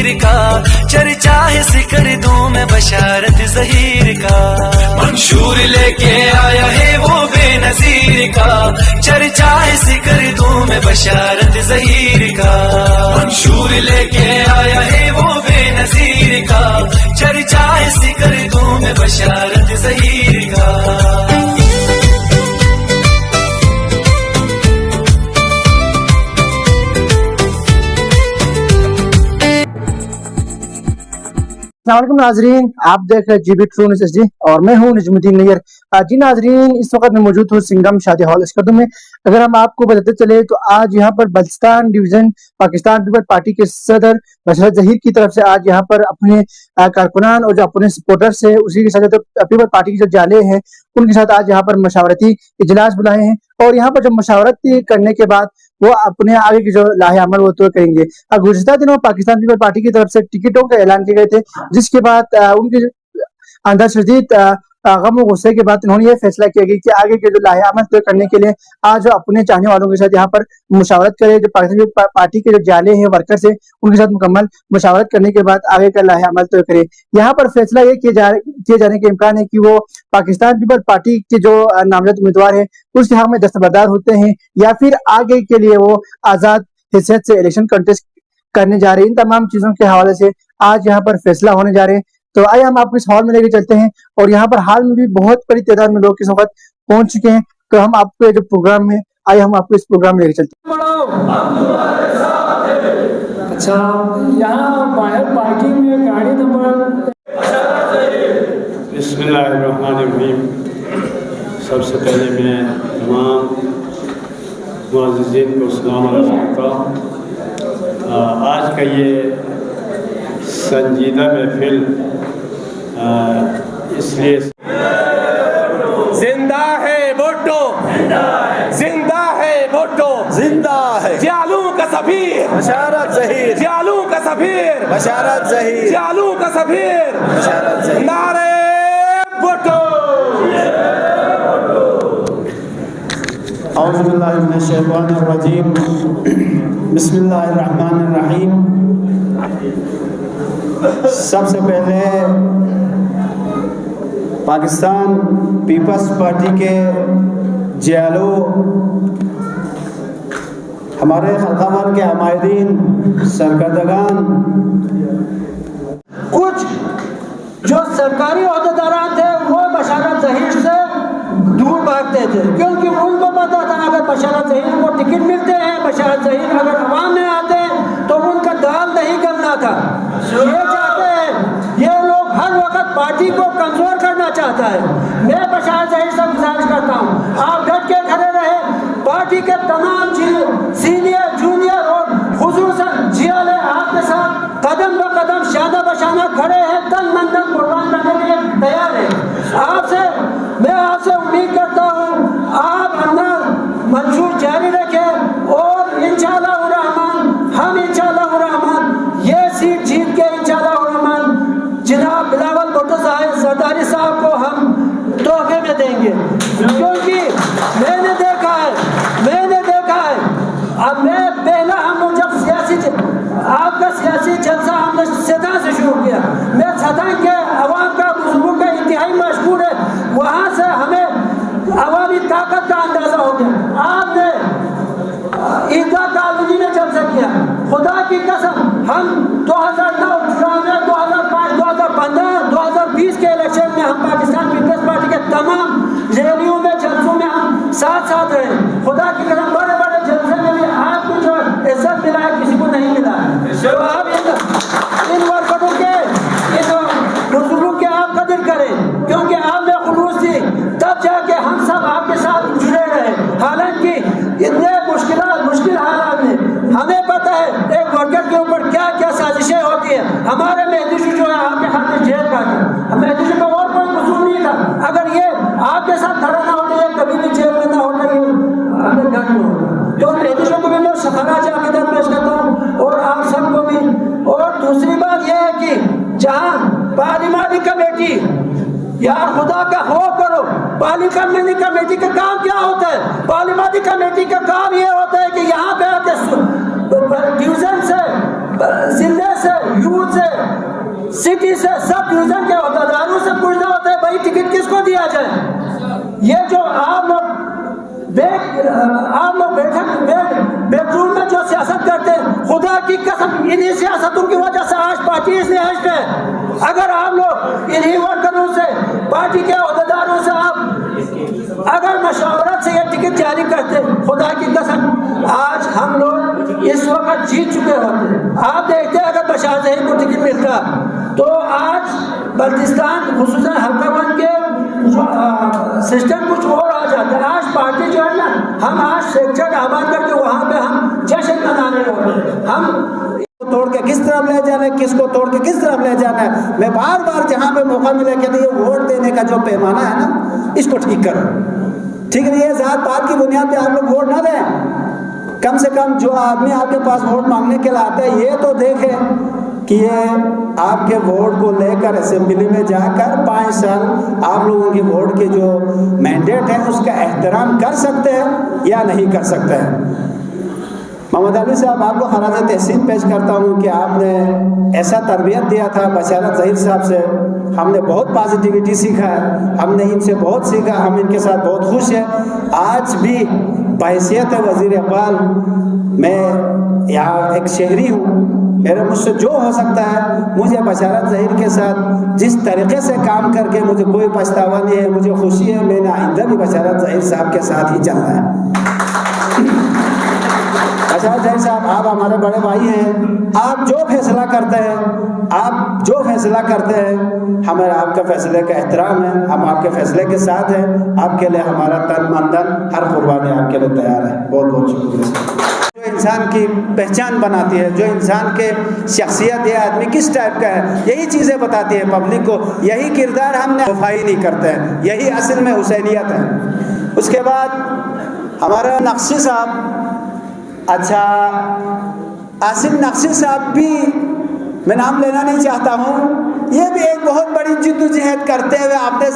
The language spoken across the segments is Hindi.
जहीर का, चर्चा है सिकर दूं मैं बशारत ज़हीर का। मंशूर लेके आया है वो बेनज़ीर का, चर्चा है सिकर दूं मैं बशारत ज़हीर का। मंशूर लेके आया है वो बेनज़ीर का, चर्चा है सिकर दूं मैं बशारत ज़हीर का। अस्सलाम नाजरीन, आप देख रहे हैं जीबी ट्रू न्यूज़ HD और मैं हूं निजमुद्दीन नैयर। जी नाजरीन, इस वक्त मैं मौजूद हूं सिंगम शादी हॉल स्कर्दू में। अगर हम आपको बताते चले तो आज यहां पर Balochistan division Pakistan peoples party के सदर बशरत ज़हीर की तरफ से आज यहां पर अपने कारकुनान और जो अपने सपोर्टर्स है उसी के साथ पीपल्स पार्टी के जो जाले हैं उनके साथ आज यहाँ पर मशावरती इजलास बुलाए हैं और यहाँ पर जब मशावरत करने के बाद वो अपने आगे की जो लाहे अमल वो तय करेंगे। गुज़िश्ता दिनों पाकिस्तान पीपल्स पार्टी की तरफ से टिकटों का ऐलान किए गए थे, जिसके बाद उनके अंदर शदीद गम और गुस्से के बाद उन्होंने ये फैसला किया गया कि आगे के जो लाहे अमल तय करने के लिए आज अपने चाहने वालों के साथ यहाँ पर मुशावरत करे। जो पाकिस्तान पार्टी के जो जाले हैं वर्कर्स हैं उनके साथ मुकम्मल मुशावरत करने के बाद आगे का लाहे अमल तय करे। यहाँ पर फैसला ये किए जाने के इम्कान है कि वो पाकिस्तान पीपल्स पार्टी के जो नामजद उम्मीदवार है उसके हक में दस्तबरदार होते हैं या फिर आगे के लिए वो आजाद हैसियत से इलेक्शन कंटेस्ट करने जा रहे हैं। इन तमाम चीजों के हवाले से आज यहाँ पर फैसला होने जा रहे हैं। तो आइए हम आपको इस हॉल में लेके चलते हैं और यहाँ पर हाल में भी बहुत बड़ी तादाद में लोग इस वक्त पहुंच चुके हैं। तो हम आपको जो प्रोग्राम है आइए हम आपको इस प्रोग्राम में लेके चलते हैं। अच्छा, यहाँ बाहर पार्किंग में गाड़ी नंबर बिस्मिल्लाहिर्रहमानिर्रहीम। सबसे पहले मैं तमाम मुअज़्ज़िज़ीन को सलाम अर्ज़ करता हूँ। आज का ये संजीदा महफिल इसलिए जिंदा है भुट्टो, जिंदा है भुट्टो, जिंदा है जालू का सफीर बशारत ज़हीर, जालू का सफीर बशारत ज़हीर, जालू का सफीर बशारत ज़हीर। नारे भुट्टो। औज़ु बिल्लाहि मिनश शैतानिर रजीम, बिस्मिल्लाहिर रहमानिर रहीम। सबसे पहले पाकिस्तान पीपल्स पार्टी के जियालो, हमारे खलकावान के हमायदीन, सरकर्दगान, कुछ जो सरकारी ओहदेदारान थे वो बशारत ज़हीर से दूर भागते थे क्योंकि उनको पता था अगर बशारत ज़हीर को टिकट मिलते हैं, बशारत ज़हीर अगर अवाम में आते हैं तो उनका दाल नहीं गलना था। ये चाहते हैं, ये लोग हर वक्त पार्टी को कमजोर करना चाहता है। मैं बशारत ज़हीर से गुजारिश करता हूँ आप डट के खड़े रहे। पार्टी के तमाम सीनियर जूनियर और खुसूसन जियाले आपके साथ कदम ब कदम शादा बशाना खड़े हैं, तन मन धन कुर्बान करने के लिए तैयार है। मैं आपसे उम्मीद करता हूँ आप अपना मंशूर जारी रखें और इंशाअल्लाह रहमान हम इंशाअल्लाह रहमान ये सीट जीत के इंशाअल्लाह रहमान जनाब बिलावल भुट्टो साहब सरदारी साहब को हम तोहफे में देंगे। क्योंकि मैंने देखा है अब मैं पहला हम लोग जब आपका सियासी जलसा हमने सदा से शुरू किया, मैं सदा के अवाम का बुजुर्गों का इंतहाई मशहूर है, वहाँ से हमें अवामी ताकत का अंदाजा हो गया। आपने ईदगाह कॉलोनी में जलसा किया, खुदा की कसम हम 2009, 2005, 2015, 2020 के इलेक्शन में हम पाकिस्तान पीपल्स पार्टी के तमाम रैलियों में जलसों में हम साथ रहे। खुदा की कसम बड़े बड़े जलसे में भी आपको जो इज्जत मिला है किसी को नहीं मिला है। तो आप इन वर्करों के बुजुर्गों के आप कदर करें क्योंकि आपने खुलूस दी तब जाके हम सब आपके साथ जुड़े रहे। हालांकि इतने मुश्किल हालात में हमें पता है एक वर्कर के ऊपर क्या क्या साजिशें होती है। हमारे मेहदी जो है आपके खाते जेल का था, मेहदी का और कोई कसूर नहीं था। अगर ये आपके साथ खड़ा ना होता ये कभी भी जेल में ना होता, ये हमें घर में होता। तो मेहदी को भी मैं शफाना जाकर पेश करता हूँ और आप सबको भी। और दूसरी बात यह है कि जहाँ पार्लिमानी कमेटी, यार खुदा का खौफ करो, पार्लिमानी कमेटी का काम क्या होता है? पार्लिमानी कमेटी का काम ये होता है कि यहाँ पे आके डिवीजन से जिले से, यूथ से, सिटी से, सब डिवीजन के अहदेदारों से पूछना होता है भाई टिकट किसको दिया जाए। ये जो आप लोग बेडरूम में जो सियासत करते हैं, खुदा की कसम इन्हीं सियासतों की वजह से आज पार्टी इस लिहाज पे है। अगर आप लोग इन्हीं वर्करों से, पार्टी के अहदेदारों से आप अगर मशवरत से ये टिकट जारी करते, खुदा की कसम आज हम लोग इस वक्त जीत चुके होते। आप देखते हैं अगर बशार ज़हीर को टिकट मिलता तो आज बल्तिस्तान खुसूसन हल्का वन के सिस्टम कुछ और आ जाता है। आज पार्टी जो है ना, हम आज सेक्टर आबाद करके वहाँ पे हम जश्न मनाने होते। हम तोड़ के किस तरफ ले जाना है, किसको तोड़ के किस तरफ ले जाना है। मैं बार बार जहाँ पे मौका मिले कहते ये वोट देने का जो पैमाना है ना, इसको ठीक करो। ठीक है, ये जात पात की बुनियाद पे आप लोग वोट ना दें। कम से कम जो आदमी आपके पास वोट मांगने के लिए आता है ये तो देखे कि ये आपके वोट को लेकर असेंबली में जाकर 5 साल आप लोगों की वोट के जो मैंडेट है उसका एहतराम कर सकते हैं या नहीं कर सकते हैं। मोहम्मद अली साहब, आपको खराज तहसीन पेश करता हूँ कि आपने ऐसा तरबियत दिया था बशारत ज़हीर साहब से। हमने बहुत पॉजिटिविटी सीखा है, हमने इनसे बहुत सीखा, हम इनके साथ बहुत खुश हैं। आज भी बहैसियत वज़ीर इक़बाल मैं यहाँ एक शहरी हूँ, मेरे मुझसे जो हो सकता है मुझे बशारत ज़हीर के साथ जिस तरीके से काम करके मुझे कोई पछतावा नहीं है, मुझे खुशी है। मैंने आइंदा भी बशारत ज़हीर साहब के साथ ही चलना है। बशारत ज़हीर साहब, आप हमारे बड़े भाई हैं। आप जो फैसला करते हैं, आप जो फैसला करते हैं, हमें आपके फैसले का एहतराम है। हम आपके फैसले के साथ हैं। आपके लिए हमारा तन मन धन हर कुर्बानी आपके लिए तैयार है। बहुत बहुत शुक्रिया। जो इंसान की पहचान बनाती है, जो इंसान के शख्सियत है, आदमी किस टाइप का है, यही चीज़ें बताती है पब्लिक को। यही किरदार हमने वफाई नहीं करते हैं, यही असल में हुसैनियत है। उसके बाद हमारा नक्शी साहब, अच्छा आसिम नक्शी साहब भी मैं नाम लेना नहीं चाहता हूँ, ये भी एक बहुत बड़ी जिद्दोजहद करते हुए आपने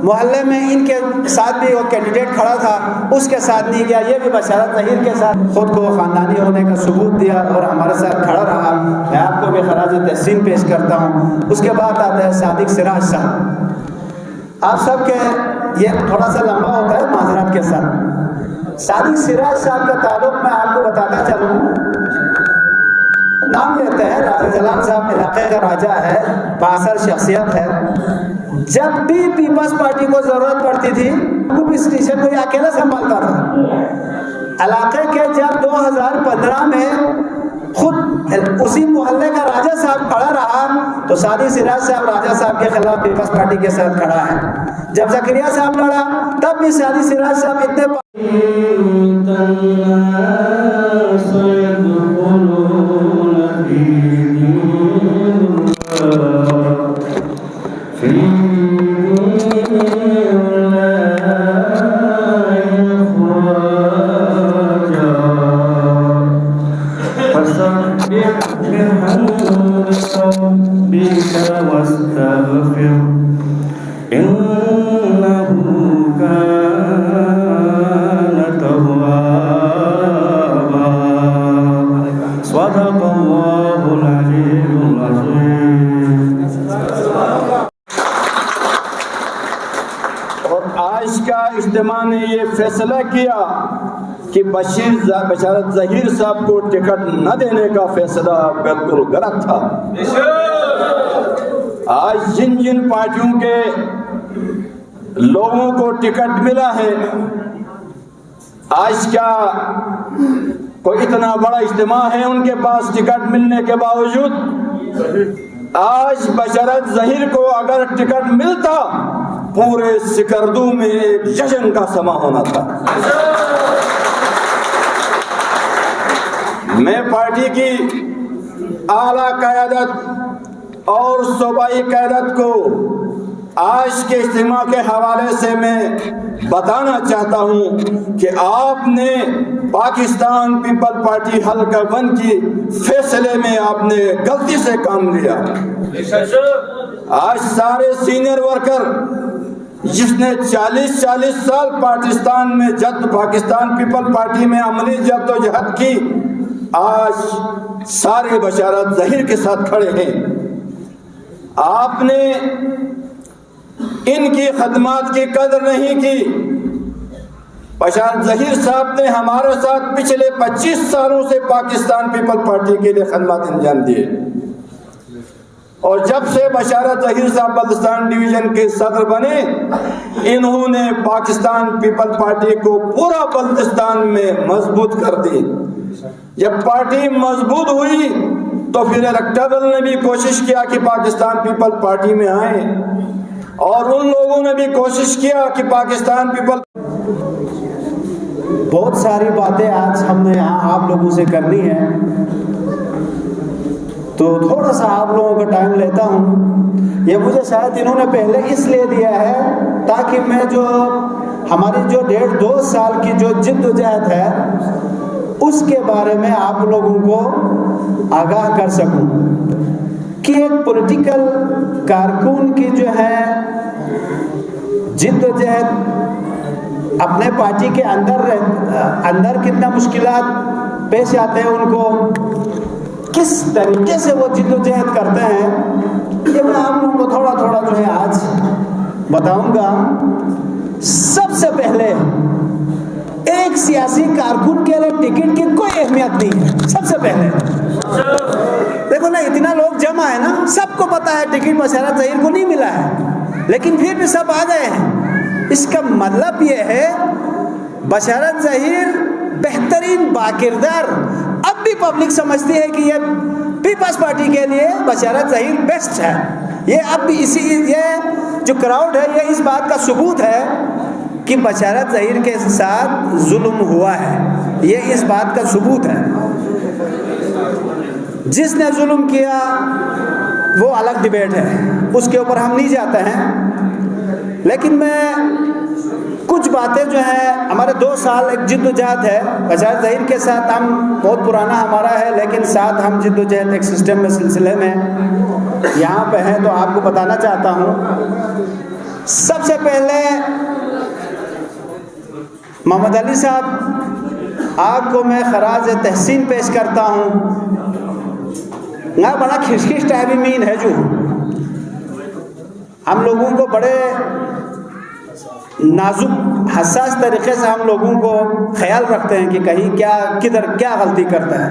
मोहल्ले में इनके साथ भी वो कैंडिडेट खड़ा था, उसके साथ नहीं गया। ये भी बशारत ज़हीर के साथ खुद को ख़ानदानी होने का सबूत दिया और हमारे साथ खड़ा रहा। मैं आपको भी खराज तहसीन पेश करता हूँ। उसके बाद आता है सादिक सिराज साहब। आप सब के ये थोड़ा सा लंबा होता है माजरत के साथ। सादिक सिराज साहब का ताल्लुक मैं आपको बताता चलूँ, नाम लेते हैं राजा जलाल साहब इलाके का राजा है, बासर शख्सियत है। जब भी पीपल्स पार्टी को जरूरत पड़ती थी वो स्टेशन को अकेले संभालता था। इलाके के जब 2015 में खुद उसी मोहल्ले का राजा साहब खड़ा रहा तो सादिक सिराज साहब राजा साहब के खिलाफ पीपल्स पार्टी के साथ खड़ा है। जब जकरिया साहब लड़ा तब भी सादिक सिराज साहब इतने इज्तिमा ने ये फैसला किया कि बशारत ज़हीर साहब को टिकट न देने का फैसला बिल्कुल गलत था। आज जिन जिन पार्टियों के लोगों को टिकट मिला है, आज क्या कोई इतना बड़ा इज्तिमा है उनके पास टिकट मिलने के बावजूद? आज बशारत ज़हीर को अगर टिकट मिलता पूरे सिकरदू में एक जश्न का समा होना था। मैं पार्टी की आला क़यादत और सूबाई क़यादत को आज के इज्तिमा के हवाले से मैं बताना चाहता हूं कि आपने पाकिस्तान पीपल पार्टी हल्का वन की फैसले में आपने गलती से काम लिया। आज सारे सीनियर वर्कर जिसने 40-40 साल पाकिस्तान में पाकिस्तान पीपल पार्टी में अमली जद्दोजहद की, आज सारे बशारत ज़हीर के साथ खड़े हैं। आपने इनकी खदमात की कदर नहीं की। बशारत ज़हीर साहब ने हमारे साथ पिछले 25 सालों से पाकिस्तान पीपल पार्टी के लिए खदमात अंजाम दिए, और जब से बशारत ज़हीर साहब बल्तिस्तान डिवीज़न के सदर बने, इन्होंने पाकिस्तान पीपल पार्टी को पूरा बल्तिस्तान में मजबूत कर दी। जब पार्टी मजबूत हुई तो फिर इलेक्टोरल ने भी कोशिश किया कि पाकिस्तान पीपल पार्टी में आए, और उन लोगों ने भी कोशिश किया कि पाकिस्तान पीपल। बहुत सारी बातें आज हमने यहाँ आप लोगों से करनी है, तो थोड़ा सा आप लोगों का टाइम लेता हूँ। ये मुझे शायद इन्होंने पहले इसलिए दिया है ताकि मैं जो हमारी जो 1.5-2 साल की जो जिद्दोजहद है उसके बारे में आप लोगों को आगाह कर सकूं कि एक पॉलिटिकल कारकुन की जो है जिद्दोजहद अपने पार्टी के अंदर कितना मुश्किलात पेश आते हैं, उनको किस तरीके से वो जिद्दोजहद करते हैं, ये मैं आप लोगों को थोड़ा थोड़ा जो है आज बताऊंगा। सबसे पहले एक सियासी कारकुन के लिए टिकट की कोई अहमियत नहीं है। सबसे पहले देखो ना, इतना लोग जमा है ना, सबको पता है टिकट बशारत ज़हीर को नहीं मिला है, लेकिन फिर भी सब आ गए हैं। इसका मतलब ये है बशारत ज़हीर बेहतरीन बाकिरदार। अब भी पब्लिक समझती है कि ये पीपल्स पार्टी के लिए बशारत ज़हीर बेस्ट है। ये अब भी ये जो क्राउड है ये इस बात का सबूत है कि बशारत ज़हीर के साथ जुल्म हुआ है। ये इस बात का सबूत है। जिसने जुल्म किया वो अलग डिबेट है, उसके ऊपर हम नहीं जाते हैं। लेकिन मैं कुछ बातें जो है, हमारे 2 साल एक जिद्दोजहद है बशारत ज़हीर के साथ, हम बहुत पुराना हमारा है, लेकिन साथ हम जिद्दोजहद एक सिस्टम में सिलसिले में यहाँ पे हैं, तो आपको बताना चाहता हूँ। सबसे पहले मोहम्मद अली साहब, आपको मैं खराज तहसीन पेश करता हूँ। ना बड़ा खिसखिस टाइप मीन है, जो हम लोगों को बड़े नाजुक हसास तरीक़े से हम लोगों को ख्याल रखते हैं कि कहीं किधर क्या गलती करता है।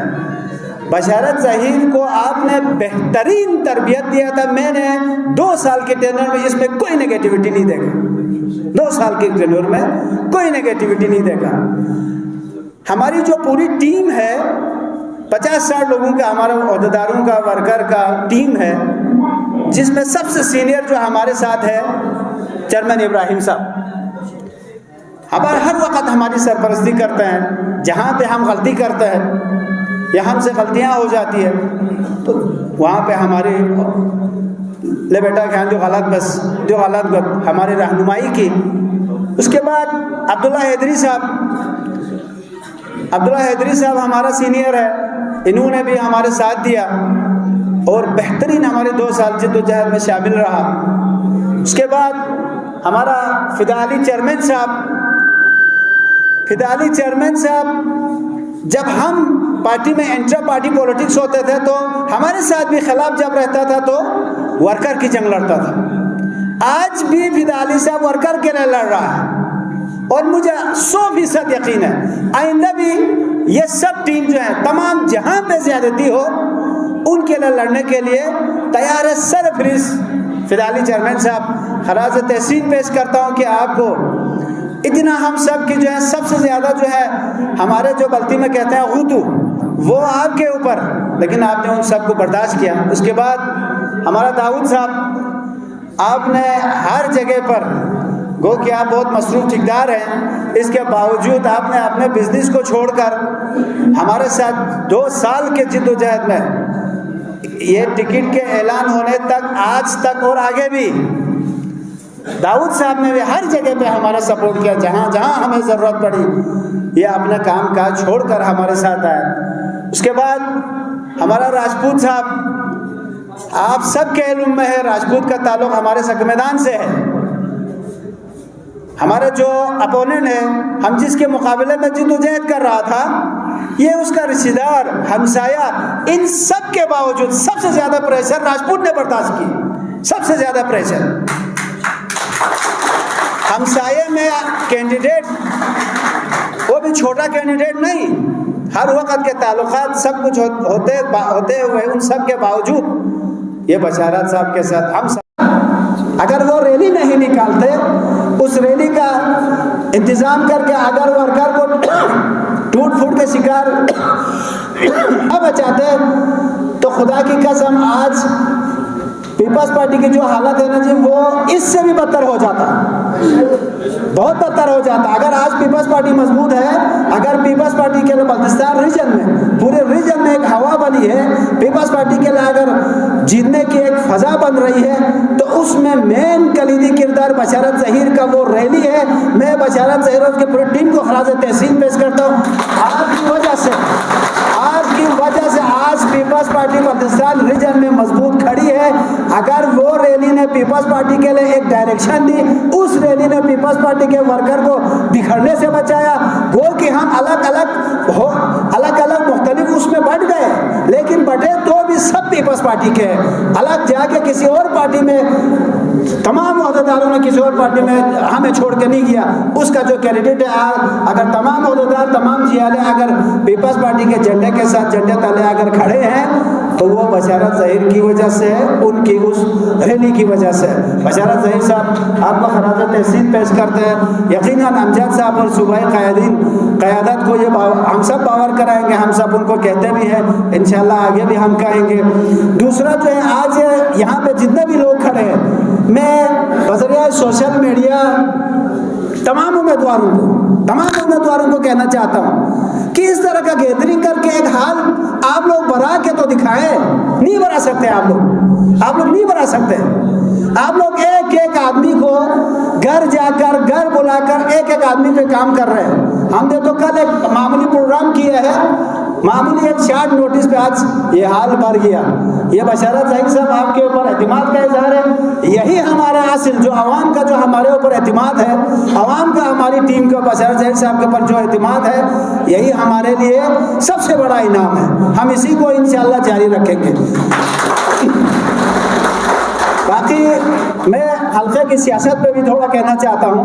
बशारत ज़हीर को आपने बेहतरीन तरबियत दिया था। मैंने 2 साल के टेन्योर में इसमें कोई नेगेटिविटी नहीं देखा। 2 साल के टेन्योर में कोई नेगेटिविटी नहीं देखा। हमारी जो पूरी टीम है, 50-60 लोगों का, हमारे ओहदेदारों का, वर्कर का टीम है, जिसमें सबसे सीनियर जो हमारे साथ है चेयरमैन इब्राहिम साहब। हमारे हर वक्त हमारी सरपरस्ती करते हैं। जहाँ पे हम गलती करते हैं या हमसे गलतियाँ हो जाती है तो वहाँ पे हमारी ले बेटा ख्याल जो गलत हमारी रहनुमाई की। उसके बाद अब्दुल्ला हैदरी साहब हमारा सीनियर है, इन्होंने भी हमारे साथ दिया और बेहतरीन हमारे 2 साल जिद्दोजहद में शामिल रहा। उसके बाद हमारा फिदा अली चेयरमैन साहब, जब हम पार्टी में इंट्रा पार्टी पॉलिटिक्स होते थे तो हमारे साथ भी खिलाफ जब रहता था तो वर्कर की जंग लड़ता था। आज भी फिदा अली साहब वर्कर के लिए लड़ रहा है और मुझे 100% यकीन है आइंदा भी ये सब टीम जो है तमाम जहां पे ज्यादती हो उनके लिए लड़ने के लिए तैयार है। सरफरिज फिदा अली चेयरमैन साहब, खराज तहसीन पेश करता हूँ कि आपको इतना हम सब की जो है सबसे ज़्यादा जो है हमारे जो बल्ती में कहते हैं गुतू, वो आपके ऊपर, लेकिन आपने उन सबको बर्दाश्त किया। उसके बाद हमारा दाऊद साहब, आपने हर जगह पर गो कि आप बहुत मसरूफ ठेकेदार हैं, इसके बावजूद आपने अपने बिजनेस को छोड़कर हमारे साथ 2 साल के जिद्दोजहद में ये टिकट के ऐलान होने तक, आज तक और आगे भी दाऊद साहब ने भी हर जगह पे हमारा सपोर्ट किया। जहाँ जहाँ हमें ज़रूरत पड़ी ये अपना काम काज छोड़कर हमारे साथ आए। उसके बाद हमारा राजपूत साहब, आप सब के इल्म में है राजपूत का ताल्लुक़ हमारे सक मैदान से है। हमारे जो अपोनेंट है, हम जिसके मुकाबले में जिद्दोजहद कर रहा था, ये उसका रिश्तेदार, हमसाया, इन सब के बावजूद सबसे ज्यादा प्रेशर राजपूत ने बर्दाश्त की, सबसे ज्यादा प्रेशर। हमसाये में कैंडिडेट, वो भी छोटा कैंडिडेट नहीं, हर वक्त के ताल्लुकात सब कुछ होते हुए उन सब के बावजूद ये बशारत साहब के साथ हम सब, अगर वो रैली नहीं निकालते, उस रैली का इंतजाम करके अगर वर्कर को टूट फूट के शिकार न बचाते, तो खुदा की कसम आज पीपल्स पार्टी की जो हालत है ना जी, वो इससे भी बदतर हो जाता, बहुत बदतर हो जाता। अगर आज पीपल्स पार्टी मजबूत है, अगर पीपल्स पार्टी के लिए बल्तिस्तान रीजन में, पूरे रीजन में एक हवा बनी है, पीपल्स पार्टी के लिए अगर जीतने की एक फजा बन रही है, तो उसमें मेन कलीदी किरदार बशारत ज़हीर का वो रैली है। मैं बशारत ज़हीर और उसके पूरी टीम को खराज तहसीन पेश करता हूँ। आपकी वजह से आज पीपल्स पार्टी बल्तिस्तान रीजन में मजबूत खड़ी है। अगर वो रैली ने पीपल्स पार्टी के लिए एक डायरेक्शन दी, उस रैली ने पीपल्स पार्टी के वर्कर को बिखरने से बचाया। गो कि हम अलग अलग मुख्तलिफ उसमें बढ़ गए, लेकिन बढ़े तो भी सब पीपल्स पार्टी के हैं। अलग जाके किसी और पार्टी में तमाम अहदेदारों ने किसी और पार्टी में हमें छोड़ के नहीं किया। उसका जो कैंडिडेट है, अगर तमाम अहदेदार, तमाम जियाले अगर पीपल्स पार्टी के झंडे के साथ झंडे तले अगर खड़े हैं, तो वो बशारत ज़हीर की वजह से है, उनकी उस रैली की वजह से। बशारत ज़हीर साहब आपको खराज तहसीन पेश करते हैं। यकीनन अमजद साहब और सूबाई क़यादत को ये हम सब बावर कराएंगे, हम सब उनको कहते भी हैं, इंशाल्लाह आगे भी हम कहेंगे। दूसरा जो है, आज यहाँ पे जितने भी लोग खड़े हैं, मैं बज़रिया सोशल मीडिया तमाम उम्मीदवारों को कहना चाहता हूँ कि इस तरह का गैदरिंग करके एक हाल आप लोग बना के तो दिखाएं। नहीं बना सकते आप लोग नहीं बना सकते। आप लोग एक एक आदमी को घर जाकर, घर बुलाकर एक एक आदमी पे काम कर रहे हैं। हमने तो कल एक मामूली प्रोग्राम किया है, मामूली एक शॉर्ट नोटिस पे आज ये हाल बढ़ गया। ये बशारत ज़हीर साहब आपके ऊपर एतमाद का इजहार है। यही हमारा हासिल, जो आवाम का जो हमारे ऊपर एतमाद है, आवाम का हमारी टीम का बशारत ज़हीर साहब के ऊपर जो एतमाद है, यही हमारे लिए सबसे बड़ा इनाम है। हम इसी को इंशाअल्लाह जारी रखेंगे। बाकी मैं हल्के की सियासत पे भी थोड़ा कहना चाहता हूँ।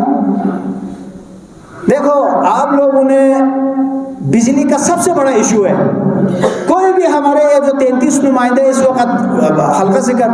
देखो, आप लोगों ने बिजली का सबसे बड़ा इशू है। कोई भी हमारे ये जो 33 नुमाइंदे इस वक्त हल्का से कर